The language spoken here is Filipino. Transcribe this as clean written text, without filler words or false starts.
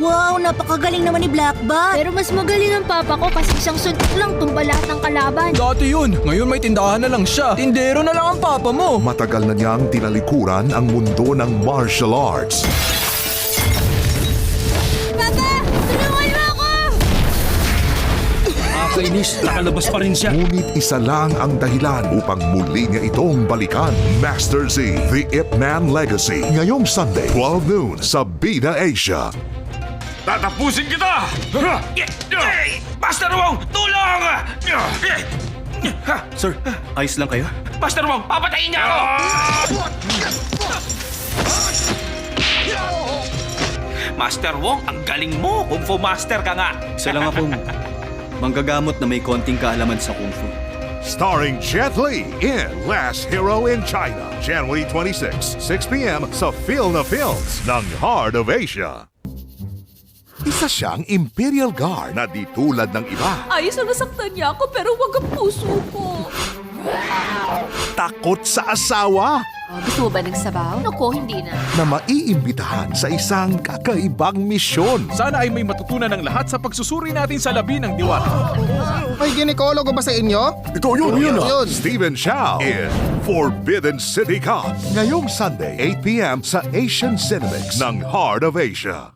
Wow, napakagaling naman ni Blackbat. Pero mas magaling ang papa ko kasi isang suntok lang tumba lahat ng kalaban. Dati yun, ngayon may tindahan na lang siya. Tindero na lang ang papa mo. Matagal na niyang tinalikuran ang mundo ng martial arts. Papa! Tulungan mo ako! Kainis, nakalabas pa rin siya. Ngunit isa lang ang dahilan upang muli niya itong balikan. Master Z, The Ip Man Legacy. Ngayong Sunday, 12 noon sa Bida Asia. Tatapusin kita! Master Wong, tulong! Sir, ayos lang kayo? Master Wong, papatayin niya ako! Master Wong, ang galing mo! Kung Fu Master ka nga! Isa lang akong manggagamot na may konting kaalaman sa Kung Fu. Starring Jet Li in Last Hero in China. January 26, 6 p.m. sa Filna Films ng Heart of Asia. Isa siyang Imperial Guard na di tulad ng iba. Ayos na nasaktan niya ako pero wag ang puso ko. Takot sa asawa Gusto mo ba ng sabaw? Naku, hindi na. na maiimbitahan sa isang kakaibang misyon. Sana ay may matutunan ng lahat sa pagsusuri natin sa labi ng diwata. May ginekologo ba sa inyo? Ito yun. Yun. Stephen Chow in Forbidden City Cop. Ngayong Sunday, 8 p.m. sa Asian Cinemas ng Heart of Asia.